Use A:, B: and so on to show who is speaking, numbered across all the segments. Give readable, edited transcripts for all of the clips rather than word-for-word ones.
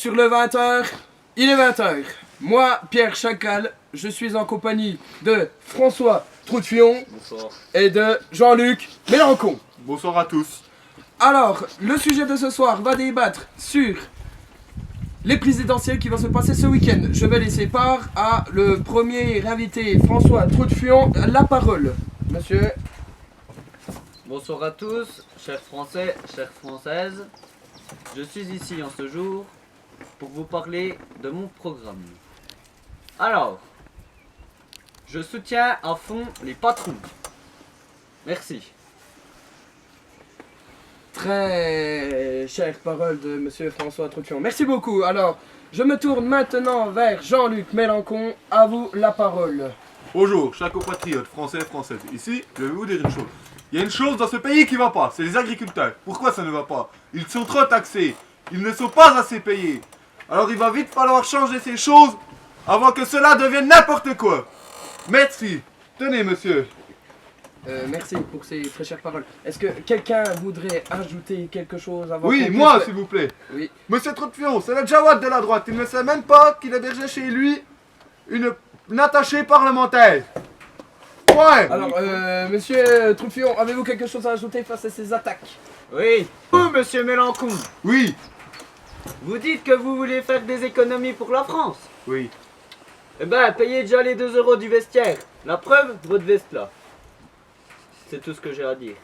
A: sur le 20h, il est 20h. Moi, Pierre Chacal, je suis en compagnie de François Troutefillon et de Jean-Luc Mélenchon.
B: Bonsoir à tous.
A: Alors, le sujet de ce soir va débattre sur les présidentielles qui vont se passer ce week-end. Je vais laisser part à le premier invité, François Troutefillon, la parole. Monsieur.
C: Bonsoir à tous, chers Français, chères Françaises. Je suis ici en ce jour pour vous parler de mon programme. Alors, je soutiens à fond les patrons. Merci.
A: Très chère parole de monsieur François Troutefillon. Merci beaucoup. Alors, je me tourne maintenant vers Jean-Luc Mélenchon. À vous la parole.
B: Bonjour, chers compatriotes français et françaises. Ici, je vais vous dire une chose. Il y a une chose dans ce pays qui va pas, c'est les agriculteurs. Pourquoi ça ne va pas? Ils sont trop taxés. Ils ne sont pas assez payés. Alors il va vite falloir changer ces choses avant que cela devienne n'importe quoi. Merci. Tenez, monsieur.
A: Merci pour ces très chères paroles. Est-ce que quelqu'un voudrait ajouter quelque chose avant
B: Oui,
A: qu'on
B: moi,
A: puisse-
B: s'il vous plaît.
A: Oui.
B: Monsieur Troutefillon, c'est le Jawad de la droite. Il ne sait même pas qu'il hébergeait chez lui une attachée parlementaire. Ouais.
A: Alors, monsieur Troutefillon, avez-vous quelque chose à ajouter face à ces attaques?
C: Oui. Vous, monsieur Mélenchon,
B: Oui.
C: vous dites que vous voulez faire des économies pour la France.
B: Oui.
C: Eh ben, payez déjà les 2 € du vestiaire. La preuve, votre veste là. C'est tout ce que j'ai à dire.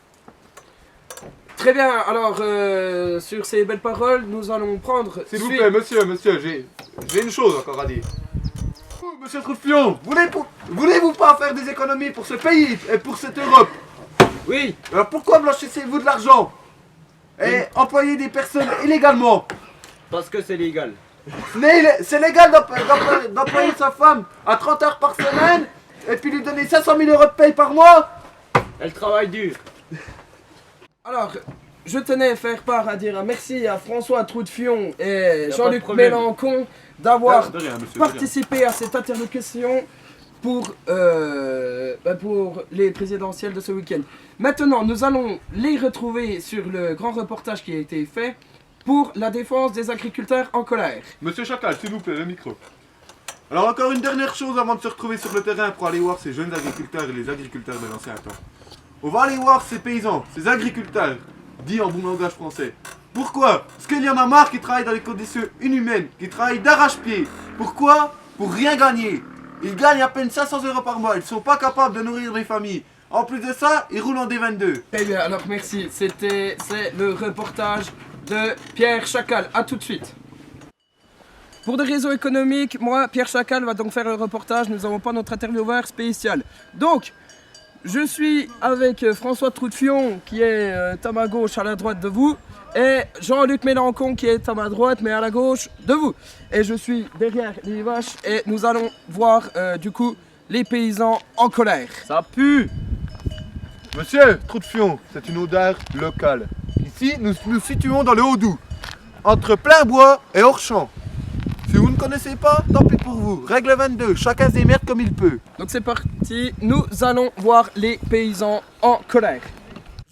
A: Très bien, alors, sur ces belles paroles, nous allons prendre...
B: S'il vous plaît, monsieur, j'ai une chose encore à dire. Vous, monsieur Troutefillon, voulez-vous pas faire des économies pour ce pays et pour cette Europe?
C: Oui.
B: Alors pourquoi blanchissez-vous de l'argent et employez des personnes illégalement?
C: Parce que c'est légal.
B: Mais c'est légal d'employer sa femme à 30 heures par semaine et puis lui donner 500 000 € de paye par mois?
C: Elle travaille dur.
A: Alors, je tenais à faire part à dire un merci à François Troutefillon et
C: pas
A: Jean-Luc
C: de problème.
A: Mélenchon d'avoir
B: De rien, monsieur, de rien.
A: participé à cette interlocution pour les présidentielles de ce week-end. Maintenant, nous allons les retrouver sur le grand reportage qui a été fait pour la défense des agriculteurs en colère.
B: Monsieur Chacal, s'il vous plaît, le micro. Alors encore une dernière chose avant de se retrouver sur le terrain pour aller voir ces jeunes agriculteurs et les agriculteurs de l'ancien temps. On va aller voir ces paysans, ces agriculteurs, dits en bon langage français. Pourquoi? Parce qu'il y en a marre qui travaillent dans des conditions inhumaines, qui travaillent d'arrache-pied. Pourquoi? Pour rien gagner. Ils gagnent à peine 500 € par mois, ils sont pas capables de nourrir des familles. En plus de ça, ils roulent en D22.
A: Très bien, alors merci. C'est le reportage de Pierre Chacal. À tout de suite. Pour des raisons économiques, moi, Pierre Chacal, va donc faire le reportage. Nous n'avons pas notre intervieweur spécial. Donc, je suis avec François Troutefillon, qui est à ma gauche, à la droite de vous, et Jean-Luc Mélenchon, qui est à ma droite, mais à la gauche de vous. Et je suis derrière les vaches, et nous allons voir, du coup, les paysans en colère.
C: Ça pue.
B: Monsieur Troutefillon, c'est une odeur locale. Ici, nous nous situons dans le Haut-Doubs, entre plein bois et hors champ. Si vous ne connaissez pas, tant pis pour vous. Règle 22, chacun se démerde comme il peut.
A: Donc c'est parti, nous allons voir les paysans en colère.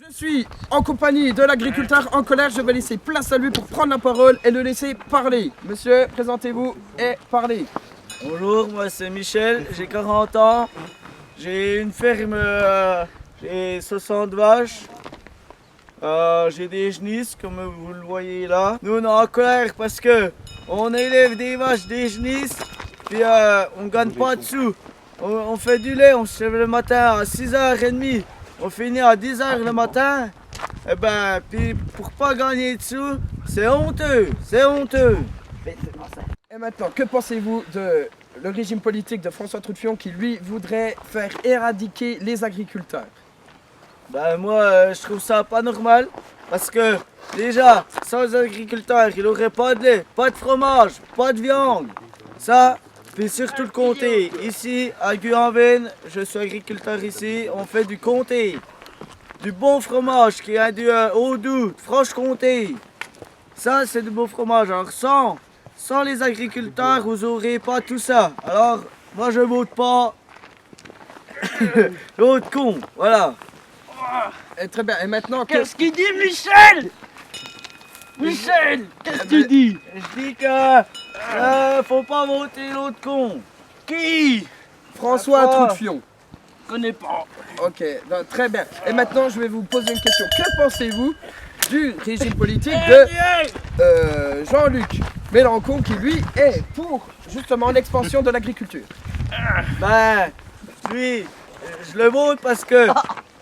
A: Je suis en compagnie de l'agriculteur en colère, je vais laisser place à lui pour prendre la parole et le laisser parler. Monsieur, présentez-vous et parlez.
D: Bonjour, moi c'est Michel, j'ai 40 ans, j'ai une ferme, j'ai 60 vaches, j'ai des genisses comme vous le voyez là. Nous on est en colère parce que on élève des vaches, des genisses, puis on gagne pas de sous. On fait du lait, on se lève le matin à 6h30, on finit à 10h le matin. Et ben, puis pour pas gagner de sous, c'est honteux, c'est honteux.
A: Et maintenant, que pensez-vous de le régime politique de François Troutefillon qui lui voudrait faire éradiquer les agriculteurs?
D: Ben moi je trouve ça pas normal parce que déjà sans les agriculteurs il aurait pas de lait, pas de fromage, pas de viande. Ça, puis surtout le comté. Ici à Guyanville, je suis agriculteur ici, on fait du comté. Du bon fromage qui est du Haut-Doubs, de Franche-Comté. Ça c'est du beau fromage. Alors sans les agriculteurs vous aurez pas tout ça. Alors moi je vote pas. Je vote con, voilà.
A: Très bien, et maintenant,
D: Qu'est-ce qu'il dit Michel?
E: Michel, qu'est-ce que tu dis?
D: Je dis que faut pas voter l'autre con.
E: Qui?
A: François
D: D'accord.
A: Truffion.
E: Je connais pas.
A: Ok, non, très bien. Et maintenant, je vais vous poser une question. Que pensez-vous du régime politique de Jean-Luc Mélenchon qui, lui, est pour justement l'expansion de l'agriculture?
D: Ben, lui, je le vote parce que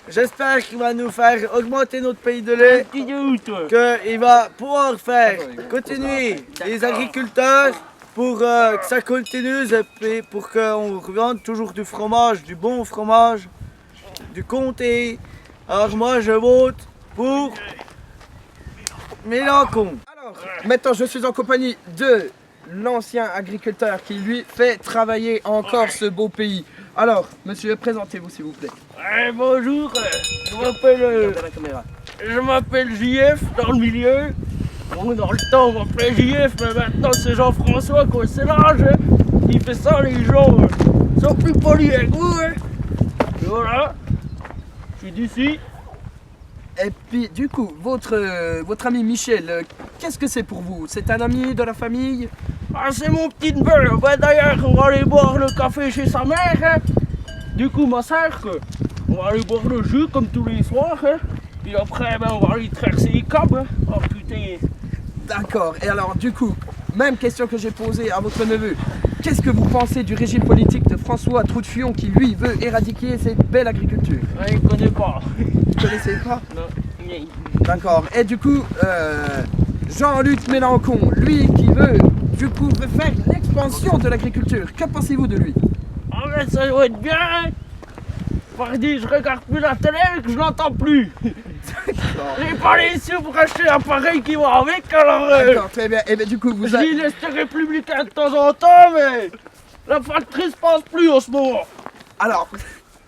D: j'espère qu'il va nous faire augmenter notre pays de lait,
E: Qui est où, toi?
D: qu'il va pouvoir faire continuer les agriculteurs pour que ça continue et puis pour qu'on revende toujours du fromage, du bon fromage, du comté. Alors moi, je vote pour Mélenchon.
A: Alors, maintenant, je suis en compagnie de l'ancien agriculteur qui, lui, fait travailler encore ce beau pays. Alors, monsieur, présentez-vous, s'il vous plaît.
E: Bonjour,
A: Regardez la caméra.
E: je m'appelle JF dans le milieu. Bon, dans le temps, on m'appelait JF, mais maintenant c'est Jean-François, quoi. C'est l'âge, hein. Il fait ça, les gens sont plus polis avec vous, hein. Et voilà, je suis d'ici.
A: Et puis, du coup, votre ami Michel, qu'est-ce que c'est pour vous? C'est un ami de la famille?
E: Ah, c'est mon petit neveu. Ben, d'ailleurs, on va aller boire le café chez sa mère, hein. Du coup, ma sœur, on va aller boire le jus comme tous les soirs, hein. Puis après, ben, on va aller traverser les câbles, hein. Oh putain.
A: D'accord. Et alors, du coup, même question que j'ai posée à votre neveu. Qu'est-ce que vous pensez du régime politique de François Truffion qui, lui, veut éradiquer cette belle agriculture?
E: Ouais, il connaît pas.
A: Vous connaissez pas?
E: Non.
A: D'accord. Et du coup, Jean-Luc Mélenchon, lui qui veut, du coup, veut faire l'expansion de l'agriculture. Que pensez-vous de lui?
E: Ah, mais ça doit être bien, hein. Pardi, je regarde plus la télé et que je l'entends plus. J'ai pas les sous pour acheter l'appareil qui va avec, alors
A: D'accord, très bien. Et bien, du coup, vous
E: je
A: avez...
E: lis l'Est républicain de temps en temps, mais la factrice passe plus en ce moment.
A: Alors,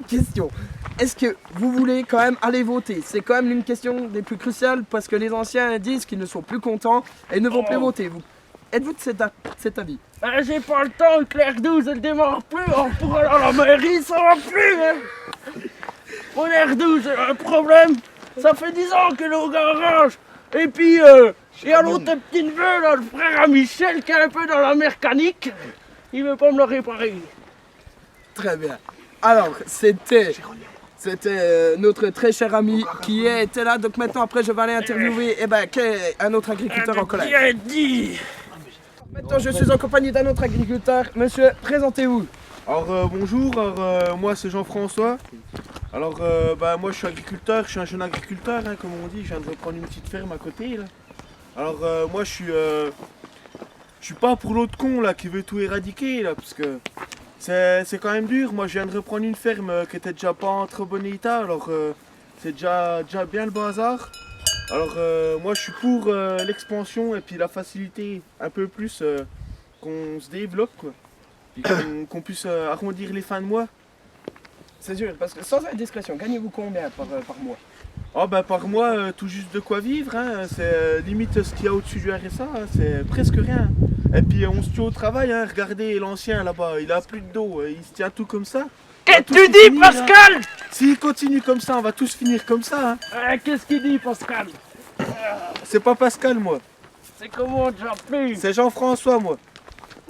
A: question. Est-ce que vous voulez quand même aller voter? C'est quand même une question des plus cruciales parce que les anciens disent qu'ils ne sont plus contents et ne vont plus voter. Vous. Êtes-vous de cet avis?
E: Ben, j'ai pas le temps, Claire 12 elle démarre plus, alors pour aller à la mairie ça va plus, hein. Mon R12 elle a un problème, ça fait 10 ans qu'elle est au garage. Et puis il y a l'autre petit neveu là, le frère à Michel qui est un peu dans la mécanique, il veut pas me le réparer.
A: Très bien. Alors, c'était notre très cher ami qui était là. Donc maintenant, après, je vais aller interviewer un autre agriculteur en colère.
E: Bien dit.
A: Maintenant, je suis en compagnie d'un autre agriculteur. Monsieur, présentez-vous.
B: Alors bonjour, moi c'est Jean-François. Alors moi je suis agriculteur, je suis un jeune agriculteur hein, comme on dit, je viens de reprendre une petite ferme à côté là. Alors moi je suis pas pour l'autre con là qui veut tout éradiquer là parce que c'est quand même dur. Moi je viens de reprendre une ferme qui était déjà pas en très bon état, alors c'est déjà bien le bazar. Alors moi je suis pour l'expansion et puis la facilité un peu plus qu'on se développe quoi. Puis qu'on puisse arrondir les fins de mois.
A: C'est sûr, parce que sans indiscrétion, gagnez-vous combien par mois?
B: Oh bah par mois, tout juste de quoi vivre, hein. C'est limite ce qu'il y a au-dessus du RSA, hein. C'est presque rien. Et puis on se tue au travail, hein. Regardez l'ancien là-bas, il a plus de dos, il se tient tout comme ça.
E: Qu'est-ce que tu dis Pascal?
B: S'il continue comme ça, on va tous finir comme ça. Hein.
E: Qu'est-ce qu'il dit Pascal?
B: C'est pas Pascal moi,
E: C'est comment déjà plus?
B: c'est Jean-François moi.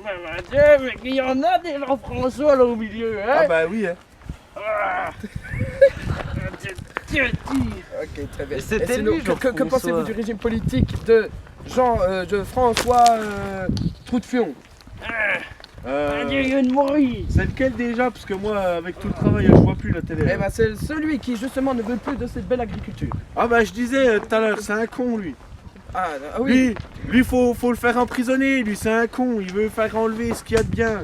E: Mais mon Dieu, mais il y en a des Jean-François là au milieu, hein?
B: Ah bah oui hein.
E: Ah.
A: Ok, très bien.
C: Et c'était
A: sinon,
C: lui,
A: que
C: Jean-François.
A: pensez-vous du régime politique de François Truffion?
E: Il vient de mourir.
B: C'est lequel déjà? Parce que moi avec tout le travail je vois plus la télé.
A: Eh ben, c'est celui qui justement ne veut plus de cette belle agriculture.
B: Ah bah je disais tout à l'heure, c'est un con lui.
A: Ah oui.
B: Lui faut le faire emprisonner, lui c'est un con, il veut faire enlever ce qu'il y a de bien.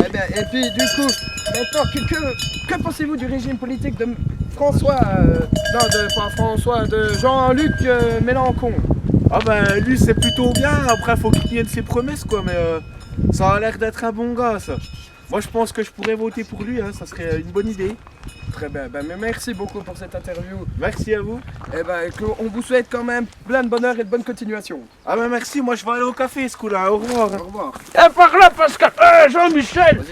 A: Eh bien, et puis du coup, maintenant, que pensez-vous du régime politique de François, pas François, de Jean-Luc Mélenchon?
B: Ah bah lui c'est plutôt bien, après faut qu'il tienne ses promesses quoi, mais ça a l'air d'être un bon gars ça. Moi je pense que je pourrais voter pour lui, hein, ça serait une bonne idée.
A: Très bien, mais merci beaucoup pour cette interview.
B: Merci à vous.
A: Eh ben, on vous souhaite quand même plein de bonheur et de bonne continuation.
B: Ah bah merci, moi je vais aller au café ce coup-là, au revoir.
A: Au revoir.
E: Par là Pascal. Jean-Michel.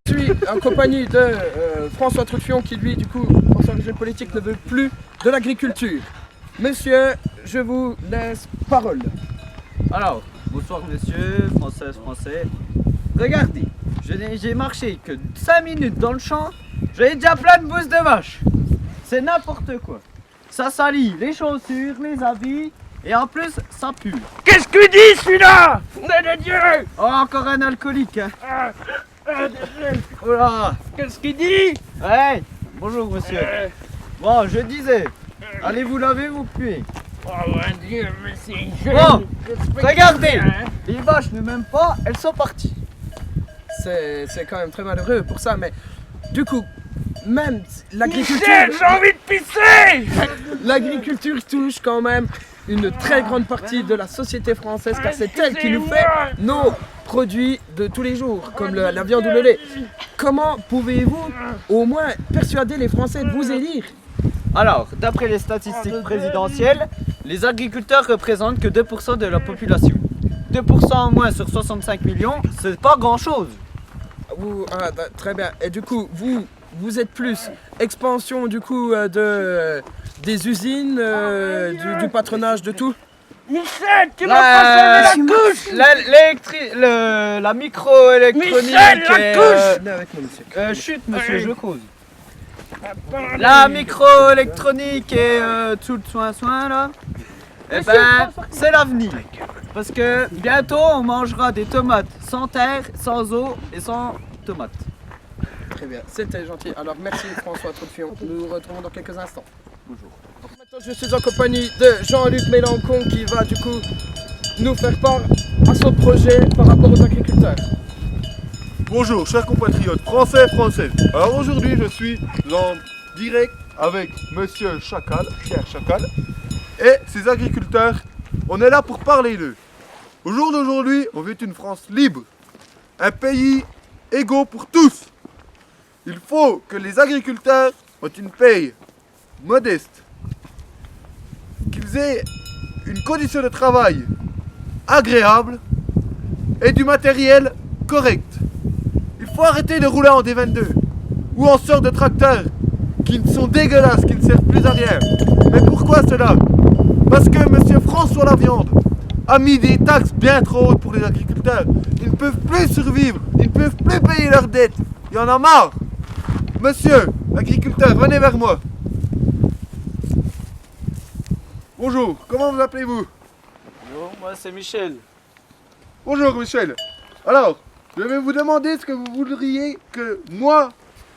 A: Je suis en compagnie de François Truffion qui lui, du coup, pour son régime politique, ne veut plus de l'agriculture. Monsieur, je vous laisse parole.
C: Alors, bonsoir monsieur, française, français. Regardez, j'ai marché que 5 minutes dans le champ, j'ai déjà plein de bousses de vache. C'est n'importe quoi. Ça salit les chaussures, les habits, et en plus, ça pue.
E: Qu'est-ce que dit celui-là? Nom de Dieu!
C: Oh, encore un alcoolique, hein.
E: Désolé.
C: Oh là.
E: Qu'est-ce qu'il dit?
C: Ouais, bonjour monsieur. Bon, je disais, allez vous laver, vous puez.
E: Oh mon Dieu, mais c'est jeune.
C: Bon,
E: Qu'est-ce que
C: regardez.
E: c'est, hein?
C: Les vaches ne m'aiment pas, elles sont parties.
A: C'est quand même très malheureux pour ça, mais du coup, même l'agriculture...
E: Michel, j'ai envie de pisser!
A: L'agriculture touche quand même une très grande partie de la société française car c'est elle qui nous fait nos produits de tous les jours, comme la viande ou le lait. Comment pouvez-vous au moins persuader les Français de vous élire?
C: Alors, d'après les statistiques présidentielles, les agriculteurs représentent que 2% de la population. 2% en moins sur 65 millions, c'est pas grand-chose.
A: Très bien. Et du coup, vous êtes plus expansion du coup des usines, du patronage, de tout?
E: Michel, tu m'as pas sauvé la couche!
C: La microélectronique
E: Michel, la
C: et,
E: couche!
A: Venez avec moi, monsieur.
C: chut monsieur, je cause.
E: Attendez.
C: La microélectronique et tout le soin là, eh ben, c'est l'avenir. Parce que bientôt on mangera des tomates sans terre, sans eau et sans tomates.
A: Très bien, c'était gentil. Alors merci François Truffion. Nous nous retrouvons dans quelques instants.
C: Bonjour.
A: Maintenant je suis en compagnie de Jean-Luc Mélenchon qui va du coup nous faire part à son projet par rapport aux agriculteurs.
B: Bonjour chers compatriotes français et françaises. Alors aujourd'hui je suis en direct avec Monsieur Chacal, Pierre Chacal, et ses agriculteurs. On est là pour parler d'eux. Au jour d'aujourd'hui, on veut une France libre, un pays égaux pour tous. Il faut que les agriculteurs aient une paye modeste, qu'ils aient une condition de travail agréable et du matériel correct. Il faut arrêter de rouler en D22 ou en sorte de tracteurs qui sont dégueulasses, qui ne servent plus à rien. Mais pourquoi cela? Parce que M. François Laviande a mis des taxes bien trop hautes pour les agriculteurs. Ils ne peuvent plus survivre, ils ne peuvent plus payer leurs dettes. Il y en a marre. Monsieur l'agriculteur, venez vers moi. Bonjour, comment vous appelez-vous?
D: Bonjour, moi c'est Michel.
B: Bonjour Michel. Alors, je vais vous demander ce que vous voudriez que moi,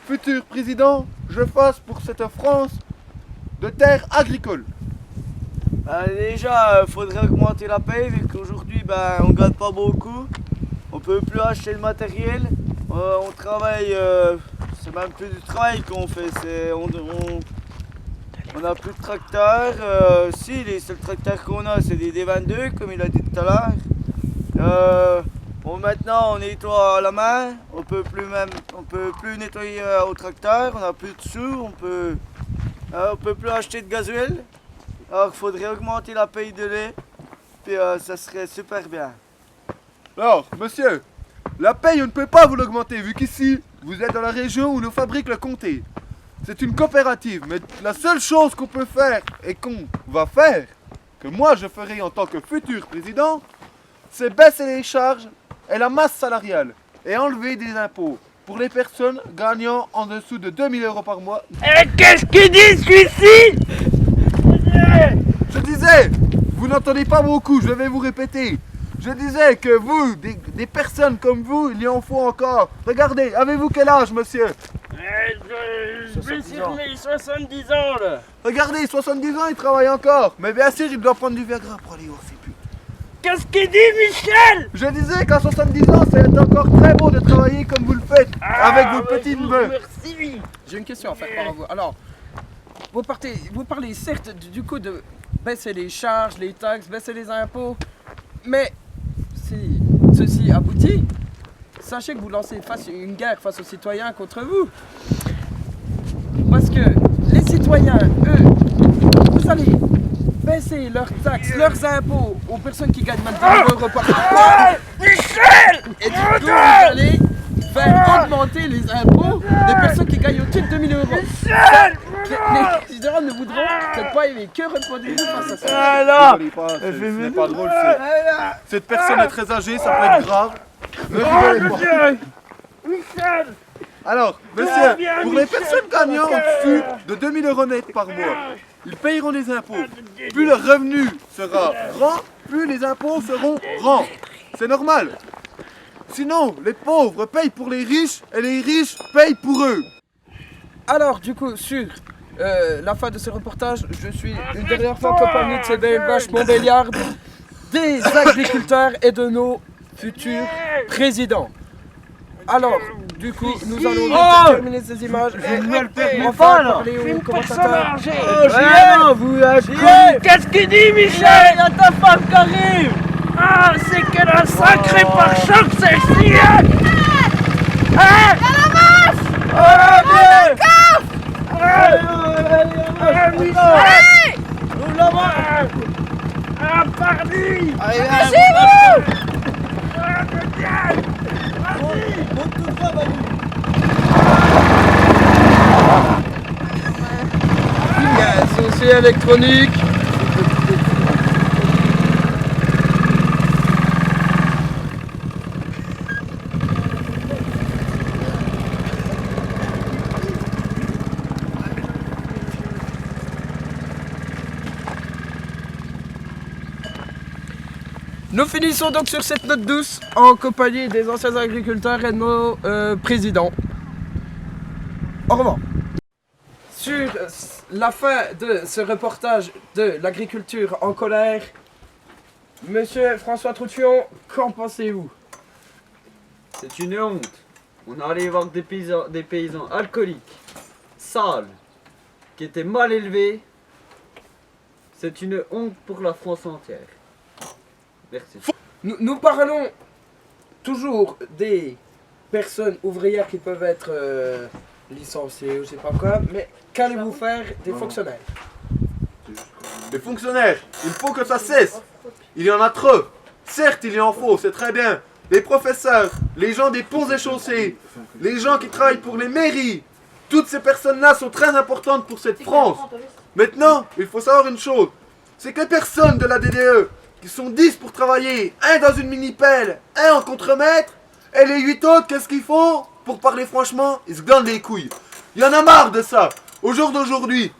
B: futur président, je fasse pour cette France de terre agricole.
D: Déjà, faudrait augmenter la paye vu qu'aujourd'hui on gagne pas beaucoup. On peut plus acheter le matériel. On travaille, c'est même plus du travail qu'on fait. On a plus de tracteurs. Si, les seuls tracteurs qu'on a, c'est des D22, comme il a dit tout à l'heure. Maintenant, on nettoie à la main. On peut plus nettoyer au tracteur. On a plus de sous. On peut plus acheter de gasoil. Alors, il faudrait augmenter la paye de lait. Puis ça serait super bien.
B: Alors, monsieur, la paye, on ne peut pas vous l'augmenter, vu qu'ici, vous êtes dans la région où nous fabrique le comté. C'est une coopérative, mais la seule chose qu'on peut faire et qu'on va faire, que moi je ferai en tant que futur président, c'est baisser les charges et la masse salariale et enlever des impôts pour les personnes gagnant en dessous de 2000 € par mois.
E: Et qu'est-ce qu'il dit celui-ci?
B: Je disais, vous n'entendez pas beaucoup, je vais vous répéter. Je disais que vous, des personnes comme vous, il y en faut encore. Regardez, avez-vous quel âge, monsieur?
E: Je vais sur les 70 ans là.
B: Regardez, 70 ans, il travaille encore. Mais bien sûr, il doit prendre du Viagra pour aller voir ses putes.
E: Qu'est-ce qu'il dit Michel?
B: Je disais qu'à 70 ans, c'est encore très beau de travailler comme vous le faites, avec vos petites mains.
E: Merci.
A: J'ai une question en fait par rapport. Alors, vous parlez certes du coup de baisser les charges, les taxes, baisser les impôts, mais si ceci aboutit, sachez que vous lancez une guerre face aux citoyens contre vous. Parce que les citoyens, eux, vous allez baisser leurs taxes, leurs impôts aux personnes qui gagnent même 20 € par mois.
E: Michel!
A: Et du coup, vous allez faire augmenter les impôts des personnes qui gagnent au-dessus de 2000 €.
E: Michel!
A: Les étudiants ne voudront peut-être pas aimer. Que répondez-vous face à ça?
D: Ah
B: Rigolez pas, ce n'est pas drôle. Cette personne est très âgée, ça peut être grave. Ne rigolez pas.
E: Michel.
B: Alors, monsieur, pour les personnes gagnant au-dessus de 2000 € net par mois, ils payeront des impôts. Plus leur revenu sera grand, plus les impôts seront grands. C'est normal. Sinon, les pauvres payent pour les riches et les riches payent pour eux.
A: Alors, du coup, sur la fin de ce reportage, je suis une dernière fois en compagnie de ces belles vaches montbéliardes, des agriculteurs et de nos futurs présidents. Alors, du coup, nous allons terminer ces images et enfin parler aux commentateurs.
D: Julien, vous
E: Qu'est-ce qu'il dit, Michel? Il y a ta femme qui arrive. Ah, c'est qu'elle a un sacré pare-choc, celle-ci. Hein? Michel! Nous l'avons! Ah, pardi!
A: Il y a un souci électronique. Nous finissons donc sur cette note douce en compagnie des anciens agriculteurs et de nos présidents. Au revoir. Sur la fin de ce reportage de l'agriculture en colère, Monsieur François Troutillon, qu'en pensez-vous?
C: C'est une honte. On allait voir des paysans alcooliques, sales, qui étaient mal élevés. C'est une honte pour la France entière. Merci.
A: Nous parlons toujours des personnes ouvrières qui peuvent être licenciées ou je sais pas quoi, mais qu'allez-vous faire des fonctionnaires?
B: Les fonctionnaires, il faut que ça cesse. Il y en a trop. Certes, il y en faut, c'est très bien. Les professeurs, les gens des ponts et chaussées, les gens qui travaillent pour les mairies, toutes ces personnes-là sont très importantes pour cette France. Maintenant, il faut savoir une chose, c'est que les personnes de la DDE, qui sont 10 pour travailler, un dans une mini-pelle, un en contremaître, et les 8 autres, qu'est-ce qu'ils font? Pour parler franchement, ils se glandent les couilles. Il y en a marre de ça. Au jour d'aujourd'hui,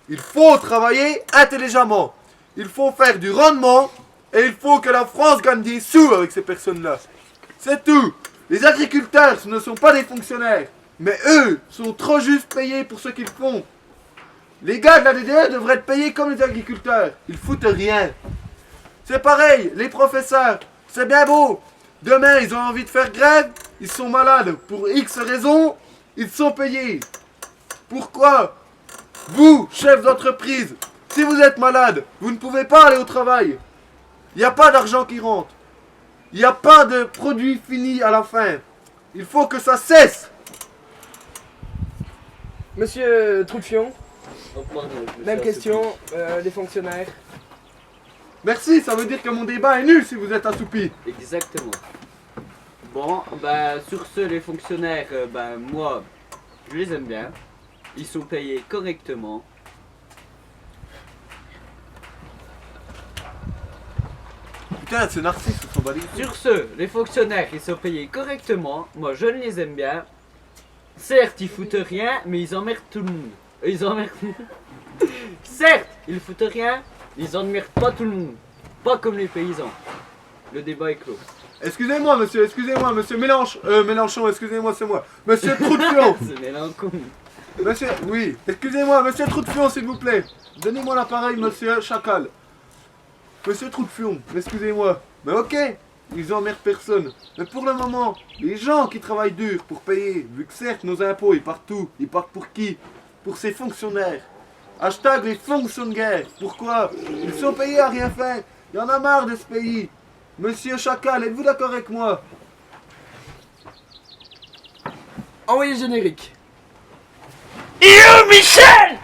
B: il faut travailler intelligemment. Il faut faire du rendement, et il faut que la France gagne des sous avec ces personnes-là. C'est tout. Les agriculteurs, ce ne sont pas des fonctionnaires, mais eux sont trop juste payés pour ce qu'ils font. Les gars de la DDE devraient être payés comme les agriculteurs. Ils foutent rien. C'est pareil, les professeurs, c'est bien beau. Demain, ils ont envie de faire grève, ils sont malades. Pour X raisons, ils sont payés. Pourquoi? Vous, chef d'entreprise, si vous êtes malade, vous ne pouvez pas aller au travail. Il n'y a pas d'argent qui rentre. Il n'y a pas de produit fini à la fin. Il faut que ça cesse.
A: Monsieur Troutillon,
C: Oh, pardon, je me
A: même
C: suis
A: question, les fonctionnaires.
B: Merci, ça veut dire que mon débat est nul si vous êtes assoupi.
C: Exactement. Bon, bah sur ce, les fonctionnaires, bah moi, je les aime bien. Ils sont payés correctement.
B: Putain, c'est narcisse, on s'en bat les couilles.
C: Sur ce, les fonctionnaires, ils sont payés correctement. Moi, je les aime bien. Certes, ils foutent rien, mais ils emmerdent tout le monde. Ils emmerdent. Certes, ils foutent rien, ils emmerdent pas tout le monde. Pas comme les paysans. Le débat est clos.
B: Excusez-moi, monsieur Mélenchon, excusez-moi, c'est moi. Monsieur Troutillon.
C: C'est mélancon.
B: Monsieur, oui, excusez-moi, monsieur Troutillon, s'il vous plaît. Donnez-moi l'appareil, monsieur Chacal. Monsieur Troutillon, excusez-moi. Mais ok, ils emmerdent personne. Mais pour le moment, les gens qui travaillent dur pour payer, vu que certes nos impôts, ils partent où? Ils partent pour qui? Pour ces fonctionnaires. Hashtag les fonctionnaires. Pourquoi? Ils sont payés à rien faire. Il y en a marre de ce pays. Monsieur Chacal, êtes-vous d'accord avec moi?
A: Envoyez le générique.
E: Et Michel!